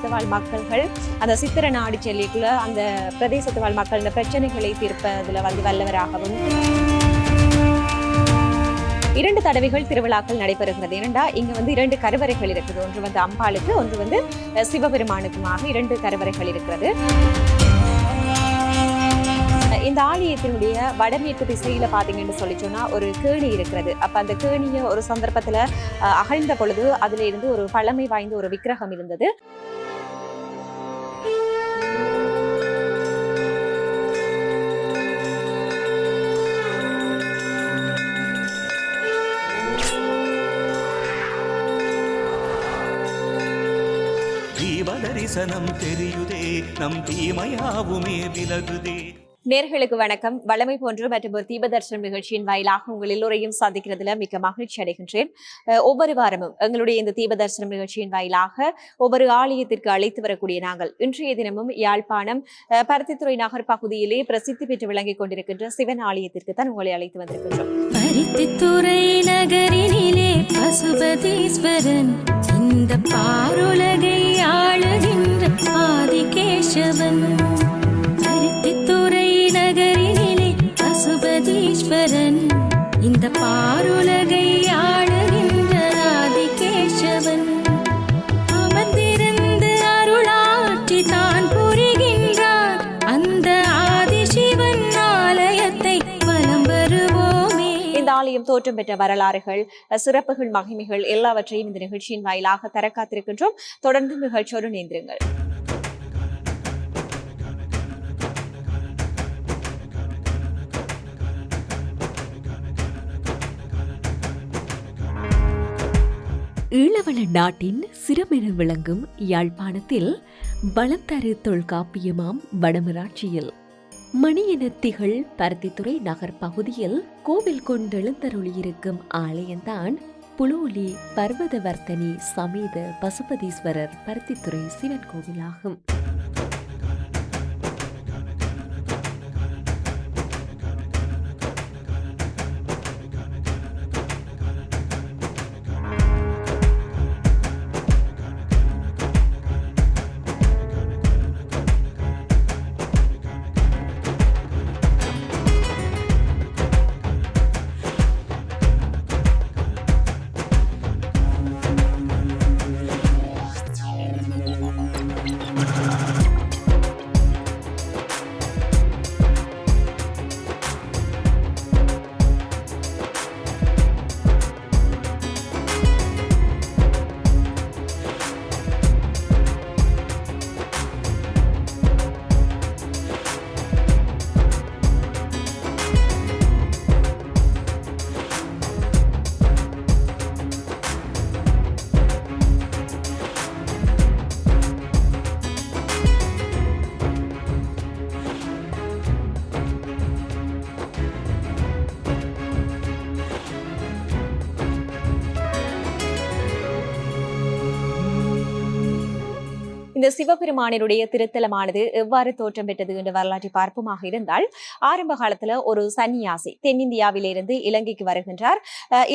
பிரதேசத்து வாழ் மக்கள்கள் அந்த சித்திர நாடு செல்லிக்குள்ள அந்த பிரதேசத்து வாழ் மக்கள் இந்த பிரச்சனைகளை தீர்ப்பதில் வல்லவராகவும் 2 தடவைகள் திருவிழாக்கள் நடைபெறுகிறது. ஏனென்றா இங்க 2 கருவறைகள் இருக்குது. ஒன்று அம்பாளுக்கு, ஒன்று சிவபெருமானுக்குமாக 2 கருவறைகள் இருக்கிறது. இந்த ஆலயத்தினுடைய வடமேற்கு திசையில பாத்தீங்கன்னு சொல்லி சொன்னா ஒரு கேணி இருக்கிறது. அப்ப அந்த கேணிய ஒரு சந்தர்ப்பத்துல அகழ்ந்த பொழுது அதுல இருந்து ஒரு பழமை வாய்ந்த ஒரு விக்கிரகம் இருந்தது. தரிசனம் தெரியுதே, நம் தீமையாவுமே விலகுதே. நேர்களுக்கு வணக்கம். வளமை போன்று மற்றும் ஒரு தீபதர்சனம் நிகழ்ச்சியின் வாயிலாக உங்கள் எல்லோரையும் சந்திக்கிறதுல மிக்க மகிழ்ச்சி அடைகின்றேன். ஒவ்வொரு வாரமும் எங்களுடைய இந்த தீபதர்சனம் நிகழ்ச்சியின் வாயிலாக ஒவ்வொரு ஆலயத்திற்கு அழைத்து வரக்கூடிய நாங்கள் இன்றைய தினமும் யாழ்ப்பாணம் பருத்தித்துறை நகர் பகுதியிலே பிரசித்தி பெற்று விளங்கிக் கொண்டிருக்கின்ற சிவன் ஆலயத்திற்கு தான் உங்களை அழைத்து வந்திருக்கின்றோம். பருத்தித்துறை நகரினிலே பசுபதீஸ்வரன், இந்த பாருலகை ஆளுகின்ற ஆதிகேசவன். பருத்தித்துறை நகரினிலே பசுபதீஸ்வரன், இந்த பாருலகை ஆளுகின்ற ஆதிகேசவன். அமர்ந்திருந்து அருளாற்றி தான் புரிகின்றார் அந்த ஆதிசிவன் ஆலயத்தை வலம் வருவோமே. இந்த ஆலயம் தோற்றம் பெற்ற வரலாறுகள், சிறப்புகள், மகிமைகள் எல்லாவற்றையும் இந்த நிகழ்ச்சியின் வாயிலாக தர காத்திருக்கின்றோம். தொடர்ந்து நிகழ்ச்சியோடு இணைந்திருங்கள். ஈழவள நாட்டின் சிரமென விளங்கும் யாழ்ப்பாணத்தில் வளம் தரு தொல்காப்பியமாம் வடமராட்சியில் மணியென திகழ் பருத்தித்துறை நகர் பகுதியில் கோவில் கொண்டெழுந்தருளியிருக்கும் ஆலயம்தான் புலோலி பர்வதவர்த்தனி சமேத பசுபதீஸ்வரர் பருத்தித்துறை சிவன் கோவிலாகும். இந்த சிவபெருமானினுடைய திருத்தலமானது எவ்வாறு தோற்றம் பெற்றது என்ற வரலாற்றை பார்ப்போமாக இருந்தால், ஆரம்ப காலத்துல ஒரு சன்னியாசி தென்னிந்தியாவிலிருந்து இலங்கைக்கு வருகின்றார்.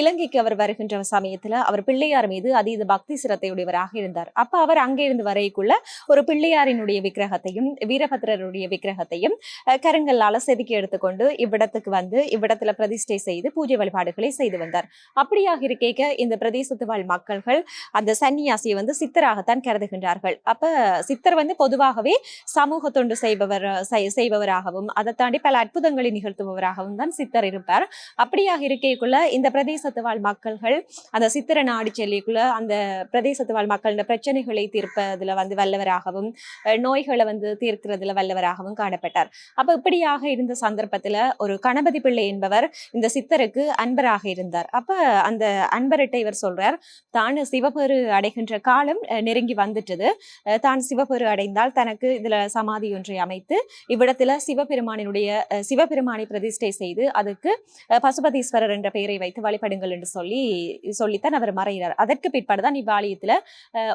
இலங்கைக்கு அவர் வருகின்ற சமயத்துல அவர் பிள்ளையார் மீது அதீத பக்தி சிரத்தையுடையவராக இருந்தார். அப்ப அவர் அங்கிருந்து வரைக்குள்ள ஒரு பிள்ளையாரினுடைய விக்கிரகத்தையும் வீரபத்ரருடைய விக்கிரகத்தையும் கருங்கல்லால செதுக்கி எடுத்துக்கொண்டு இவ்விடத்துல பிரதிஷ்டை செய்து பூஜை வழிபாடுகளை செய்து வந்தார். அப்படியாக இருக்க இந்த பிரதேசத்து வாழ் மக்கள்கள் அந்த சன்னியாசியை சித்தராகத்தான் கருதுகின்றார்கள். அப்ப சித்தர் பொதுவாகவே சமூக தொண்டு செய்பவராகவும் அதை தாண்டி பல அற்புதங்களை நிகழ்த்துபவராகவும் தான் சித்தர் இருப்பார். அப்படியாக இருக்கைக்குள்ள இந்த பிரதேசத்து வாழ் மக்கள்கள் அந்த சித்திர நாடு செல்லிக்குள்ள அந்த பிரதேசத்து வாழ் மக்கள் இந்த பிரச்சனைகளை தீர்ப்பதுல வல்லவராகவும் நோய்களை தீர்க்கிறதுல வல்லவராகவும் காணப்பட்டார். அப்ப இப்படியாக இருந்த சந்தர்ப்பத்துல ஒரு கணபதி பிள்ளை என்பவர் இந்த சித்தருக்கு அன்பராக இருந்தார். அப்ப அந்த அன்பர்கிட்ட இவர் சொல்றார், தான் சிவபெரு அடைகின்ற காலம் நெருங்கி வந்துட்டது, தான் சிவபெரு அடைந்தால் தனக்கு இதுல சமாதி ஒன்றை அமைத்து இவ்விடத்துல சிவபெருமானை பிரதிஷ்டை செய்து அதுக்கு பசுபதீஸ்வரர் என்ற பெயரை வைத்து வழிபடுங்கள் என்று சொல்லித்தான் அவர் மறைகிறார். அதற்கு பிற்பாடுதான் இவ்வாலயத்துல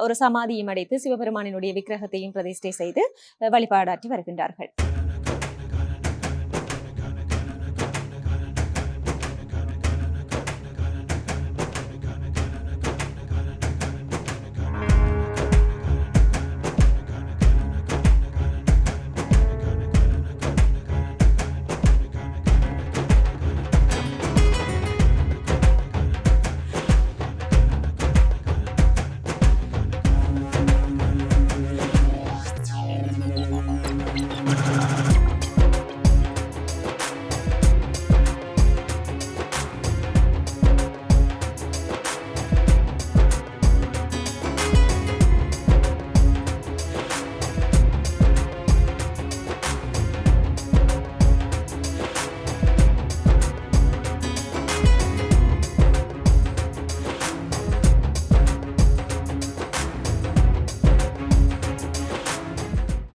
ஒரு சமாதியும் அடைத்து சிவபெருமானினுடைய விக்கிரகத்தையும் பிரதிஷ்டை செய்து வழிபாடாற்றி வருகின்றார்கள்.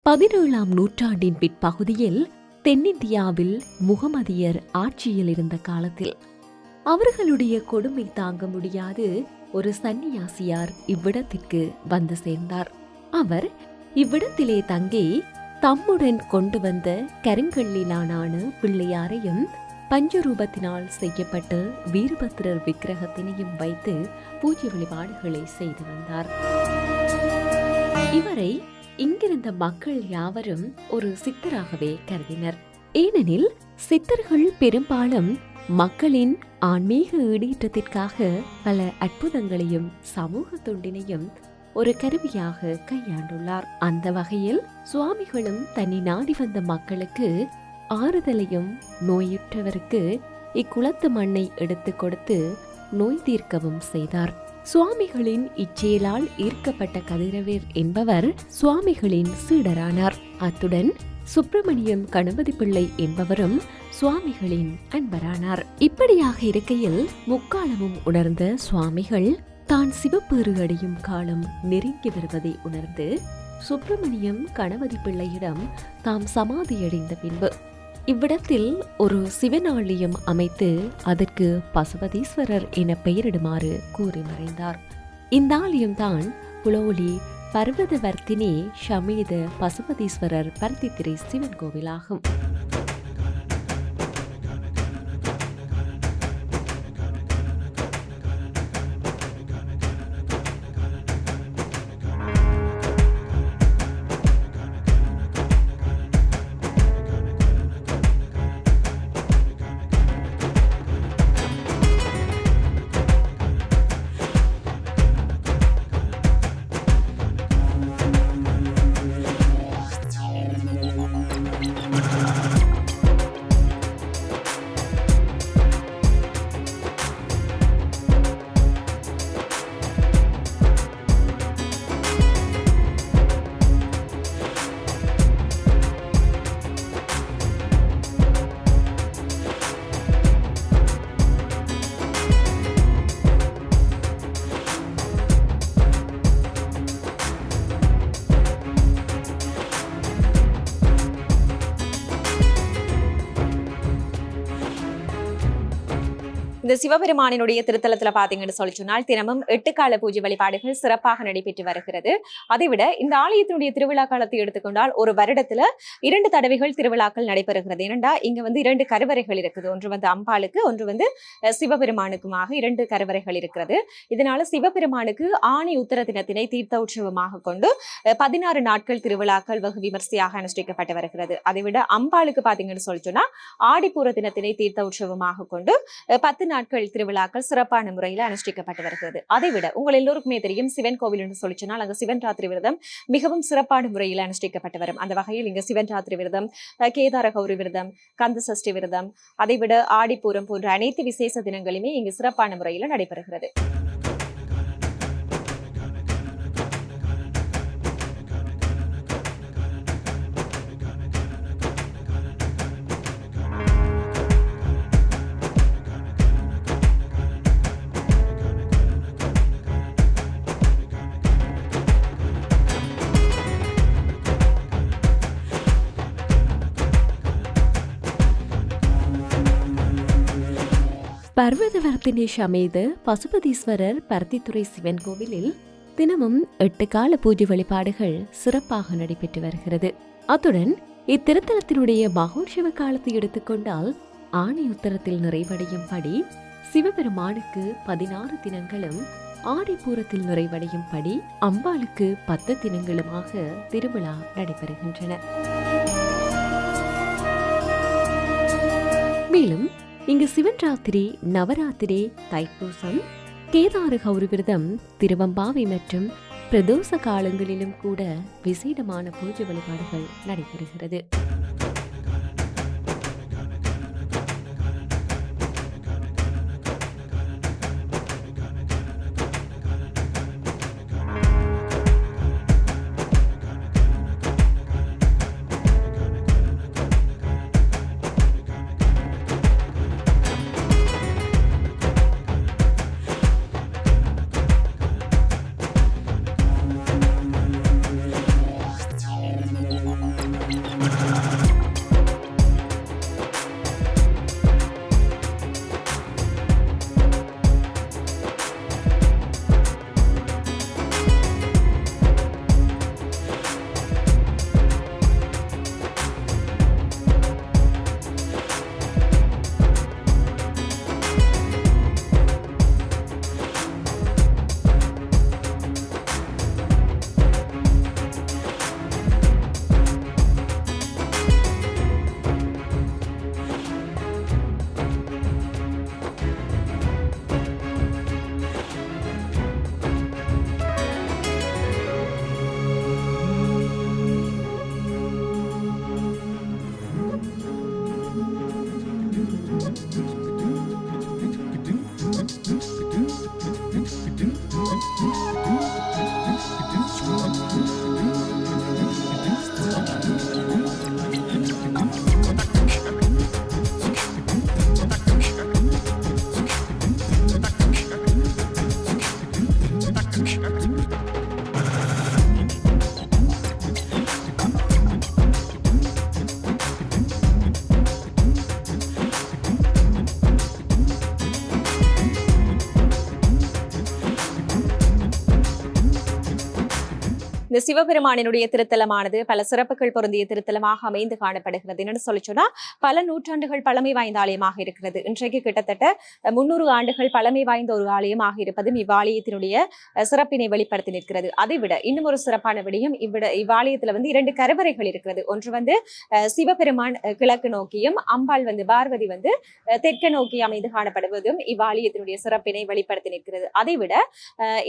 17ஆம் நூற்றாண்டின் பிற்பகுதியில் தென்னிந்தியாவில் முகமதியர் ஆட்சியில் இருந்த காலத்தில் அவர்களுடைய கொடுமை தாங்க முடியாது ஒரு சந்நியாசியார் இவ்விடத்திற்கு வந்து சேர்ந்தார். அவர் இவ்விடத்திலே தங்கி தம்முடன் கொண்டு வந்த கருங்கல்லிலான பிள்ளையாரையும் பஞ்சரூபத்தினால் செய்யப்பட்ட வீரபத்திரர் விக்கிரகத்தினையும் வைத்து பூஜை வழிபாடுகளை செய்து வந்தார். இவரை இங்கிருந்த மக்கள் யாவரும் ஒரு சித்தராகவே கருதினர். ஏனெனில் சித்தர்கள் பெரும்பாலும் மக்களின் ஆன்மீக ஈடேற்றத்திற்காக பல அற்புதங்களையும் சமூக தொண்டினையும் ஒரு கருவியாக கையாண்டுள்ளார். அந்த வகையில் சுவாமிகளும் தன்னை நாடி வந்த மக்களுக்கு ஆறுதலையும் நோயுற்றவருக்கு இக்குளத்து மண்ணை எடுத்து கொடுத்து நோய் தீர்க்கவும் செய்தார். சுவாமிகளின் இச்செயலால் ஈர்க்கப்பட்ட கதிரவேர் என்பவர் சுவாமிகளின் சீடரானார். அத்துடன் சுப்பிரமணியம் கணபதி பிள்ளை என்பவரும் சுவாமிகளின் அன்பரானார். இப்படியாக இருக்கையில் முக்காலமும் உணர்ந்த சுவாமிகள் தான் சிவப்பேறு அடையும் காலம் நெருங்கி வருவதை உணர்ந்து சுப்பிரமணியம் கணபதி பிள்ளையிடம் தாம் சமாதியடைந்த பின்பு இவ்விடத்தில் ஒரு சிவனாலயம் அமைத்து அதற்கு பசுபதீஸ்வரர் என பெயரிடுமாறு கூறி மறைந்தார். இந்த ஆலயம்தான் புலோலி பர்வதவர்த்தினி ஷமேத பசுபதீஸ்வரர் பருத்தித்துறை சிவன் கோவிலாகும். இந்த சிவபெருமானினுடைய திருத்தலத்துல பாத்தீங்கன்னு சொல்லி சொன்னால் தினமும் 8 கால பூஜை வழிபாடுகள் சிறப்பாக நடைபெற்று வருகிறது. அதைவிட இந்த ஆலயத்தினுடைய திருவிழா காலத்தை எடுத்துக்கொண்டால் ஒரு வருடத்துல 2 தடவைகள் திருவிழாக்கள் நடைபெறுகிறது. ஏனென்றா இங்க 2 கருவறைகள் இருக்குது. ஒன்று அம்பாளுக்கு, ஒன்று சிவபெருமானுக்குமாக 2 கருவறைகள் இருக்கிறது. இதனால சிவபெருமானுக்கு ஆணி உத்தர தினத்தினை தீர்த்த உற்சவமாக கொண்டு 16 நாட்கள் திருவிழாக்கள் வெகு விமர்சையாக அனுஷ்டிக்கப்பட்டு வருகிறது. அதைவிட அம்பாளுக்கு பாத்தீங்கன்னு சொல்லி சொன்னா ஆடிப்பூர தினத்தினை தீர்த்த உற்சவமாக கொண்டு 10 நாட்கள் திருவிழாக்கள் சிறப்பான முறையில் அனுஷ்டிக்கப்பட்டு வருகிறது. அதைவிட உங்கள் எல்லோருக்குமே தெரியும் சிவன் கோவில் என்று சொல்லி சொன்னால் அங்கு சிவன் ராத்திரி விரதம் மிகவும் சிறப்பான முறையில் அனுஷ்டிக்கப்பட்டு வரும். அந்த வகையில் இங்கு சிவன் ராத்திரி விரதம், கேதார கௌரி விரதம், கந்த சஷ்டி விரதம், அதைவிட ஆடிப்பூரம் போன்ற அனைத்து விசேஷ தினங்களுமே இங்கு சிறப்பான முறையில் நடைபெறுகிறது. பர்வதவர்த்தினி ஷமேத பசுபதீஸ்வரர் பருத்தித்துறை சிவன் கோவிலில் தினமும் 8 கால பூஜை வழிபாடுகள் சிறப்பாக நடைபெற்று வருகிறது. அத்துடன் இத்திருத்தலத்தினுடைய மகோற்சவ காலத்தை எடுத்துக்கொண்டால் ஆணி உத்தரத்தில் நிறைவடையும் படி சிவபெருமானுக்கு 16 தினங்களும், ஆடிப்பூரத்தில் நிறைவடையும் படி அம்பாளுக்கு 10 தினங்களுமாக திருவிழா நடைபெறுகின்றன. மேலும் இங்கு சிவன் ராத்திரி, நவராத்திரி, தைப்பூசம், கேதார கௌரி விரதம், திருவம்பாவை மற்றும் பிரதோஷ காலங்களிலும் கூட விசேடமான பூஜை வழிபாடுகள் நடைபெறுகிறது. இந்த சிவபெருமானினுடைய திருத்தலமானது பல சிறப்புகள் பொருந்திய திருத்தலமாக அமைந்து காணப்படுகிறது. என்னன்னு சொல்லி சொன்னா பல நூற்றாண்டுகள் பழமை வாய்ந்த ஆலயமாக இருக்கிறது. இன்றைக்கு கிட்டத்தட்ட 300 ஆண்டுகள் பழமை வாய்ந்த ஒரு ஆலயமாக இருப்பதும் இவ்வாலயத்தினுடைய சிறப்பினை வெளிப்படுத்தி நிற்கிறது. அதை விட இன்னும் ஒரு சிறப்பான விடயம், இவ்வாலயத்துல 2 கருவறைகள் இருக்கிறது. ஒன்று சிவபெருமான் கிழக்கு நோக்கியும், அம்பாள் பார்வதி தெற்கு நோக்கி அமைந்து காணப்படுவதும் இவ்வாலயத்தினுடைய சிறப்பினை வெளிப்படுத்தி நிற்கிறது. அதை விட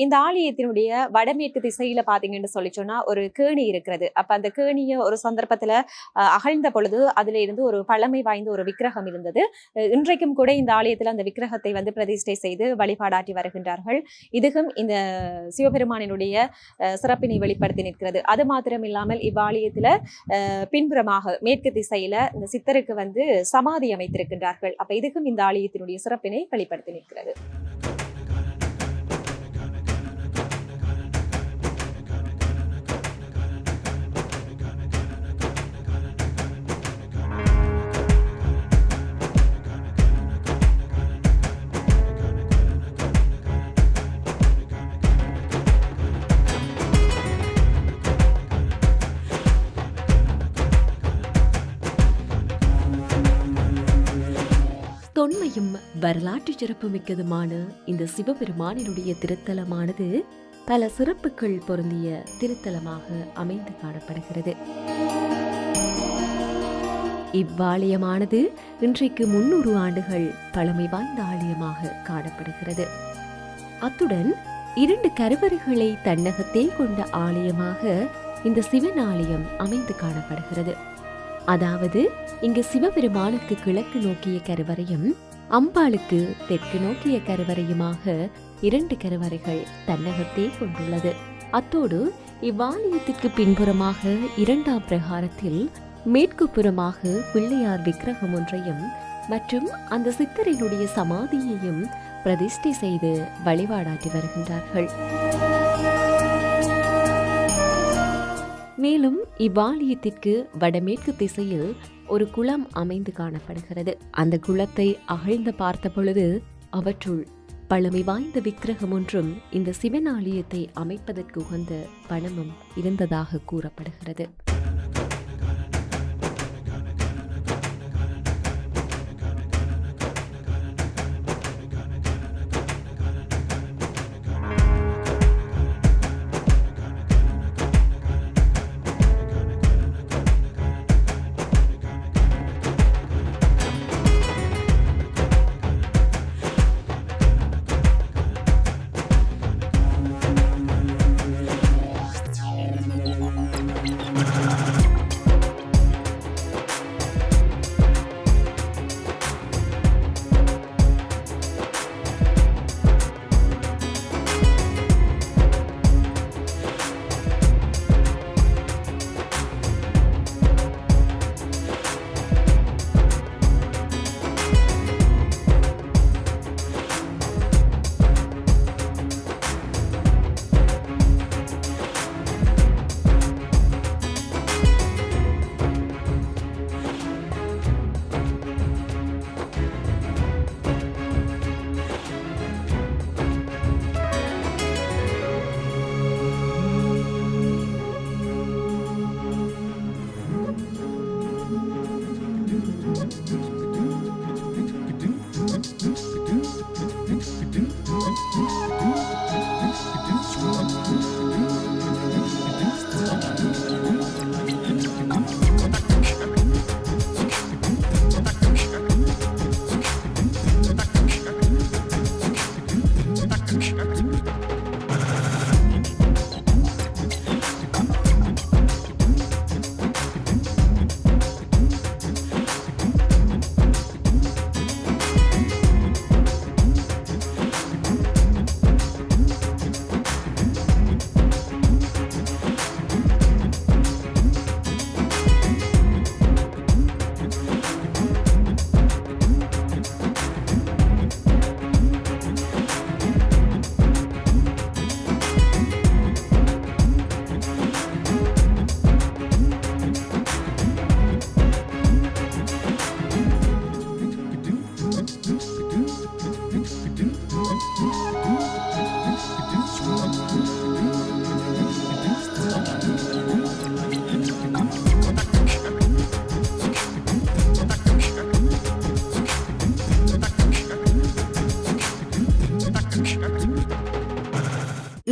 இந்த ஆலயத்தினுடைய வடமேற்கு திசையில பாத்தீங்கன்னு சொல்லி சொன்னா ஒரு கேணி இருக்கிறது. அப்ப அந்த கேணிய ஒரு சந்தர்ப்பத்துல அகழ்ந்த பொழுது அதுல இருந்து ஒரு பழமை வாய்ந்த ஒரு விக்கிரகம் இருந்தது. இன்றைக்கும் கூட இந்த ஆலயத்துல அந்த விக்கிரகத்தை பிரதிஷ்டை செய்து வழிபாடாற்றி வருகின்றார்கள். இதுவும் இந்த சிவபெருமானினுடைய சிறப்பினை வெளிப்படுத்தி நிற்கிறது. அது மாத்திரம் இல்லாமல் இவ்வாலயத்துல பின்புறமாக மேற்கு திசையில இந்த சித்தருக்கு சமாதி அமைத்திருக்கின்றார்கள். அப்ப இதுக்கும் இந்த ஆலயத்தினுடைய சிறப்பினை வெளிப்படுத்தி நிற்கிறது. தொன்மையும் வரலாற்று சிறப்புமிக்கதுமான இந்த சிவபெருமானினுடைய திருத்தலமானது பல சிறப்புகள் பொருந்திய திருத்தலமாக அமைந்து காணப்படுகிறது. இவ்வாலயமானது இன்றைக்கு 300 ஆண்டுகள் பழமை வாய்ந்த ஆலயமாக காணப்படுகிறது. அத்துடன் 2 கருவறைகளை தன்னகத்தே கொண்ட ஆலயமாக இந்த சிவன் ஆலயம் அமைந்து காணப்படுகிறது. அதாவது இங்கு சிவபெருமானுக்கு கிழக்கு நோக்கிய கருவறையும், அம்பாளுக்கு தெற்கு நோக்கிய கருவறையுமாக 2 கருவறைகள் தன்னகத்தே கொண்டுள்ளது. அத்தோடு இவ்வாலயத்திற்கு பின்புறமாக 2ஆம் பிரகாரத்தில் மேற்கு புறமாக பிள்ளையார் விக்கிரகம் ஒன்றையும் மற்றும் அந்த சித்தரினுடைய சமாதியையும் பிரதிஷ்டை செய்து வழிபாடாற்றி வருகின்றார்கள். மேலும் இவ்வாலயத்திற்கு வடமேற்கு திசையில் ஒரு குளம் அமைந்து காணப்படுகிறது. அந்த குளத்தை அகழ்ந்து பார்த்த பொழுது அவற்றுள் பழமை வாய்ந்த விக்கிரகம் ஒன்றும் இந்த சிவன் ஆலயத்தை அமைப்பதற்கு உகந்த பணமும் இருந்ததாக கூறப்படுகிறது.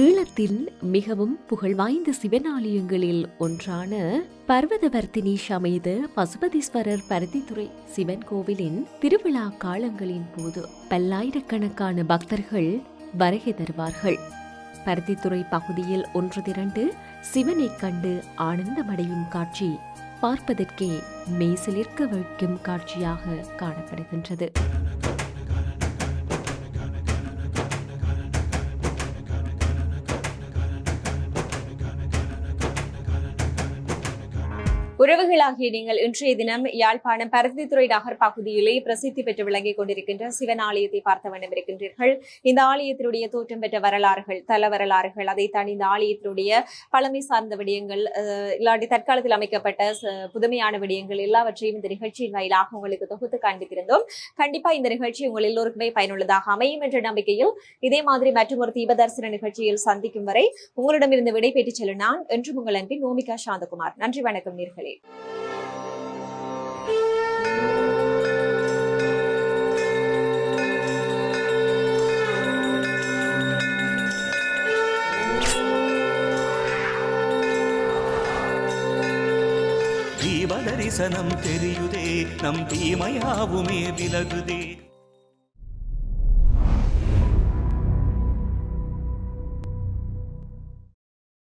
ஈழத்தின் மிகவும் புகழ்வாய்ந்த சிவனாலயங்களில் ஒன்றான பர்வதவர்த்தினி சமேத பசுபதீஸ்வரர் பருத்தித்துறை சிவன் கோவிலின் திருவிழா காலங்களின் போது பல்லாயிரக்கணக்கான பக்தர்கள் வருகை தருவார்கள். பருத்தித்துறை பகுதியில் ஒன்று திரண்டு சிவனைக் கண்டு ஆனந்தமடையும் காட்சி பார்ப்பதற்கே மெய்சிலிர்க்க வைக்கும் காட்சியாக காணப்படுகின்றது. உறவுகளாகிய நீங்கள் இன்றைய தினம் யாழ்ப்பாணம் பருத்தித்துறை நகர் பகுதியிலே பிரசித்தி பெற்று விளங்கிக் கொண்டிருக்கின்ற சிவன் ஆலயத்தை பார்த்த வண்ணம் இருக்கின்றீர்கள். இந்த ஆலயத்தினுடைய தோற்றம் பெற்ற வரலாறுகள், தல வரலாறுகள், அதை தாண்டி இந்த ஆலயத்தினுடைய பழமை சார்ந்த விடயங்கள், இல்லாட்டி தற்காலத்தில் அமைக்கப்பட்ட புதுமையான விடயங்கள் எல்லாவற்றையும் இந்த நிகழ்ச்சியின் வாயிலாக உங்களுக்கு தொகுத்து காண்பித்திருந்தோம். கண்டிப்பா இந்த நிகழ்ச்சி உங்கள் எல்லோருக்குமே பயனுள்ளதாக அமையும் என்ற நம்பிக்கையில் இதே மாதிரி மற்றும் ஒரு தீபதர்சன நிகழ்ச்சியில் சந்திக்கும் வரை உங்களிடமிருந்து விடை பெற்றுச் செல்லும் நான் என்று உங்கள் அன்பின் நோமிகா சாந்தகுமார். நன்றி, வணக்கம் நேர்களே. ஜீவதரிசனம் தெரியுதே நம் தீமையாவுமே விலகுதே.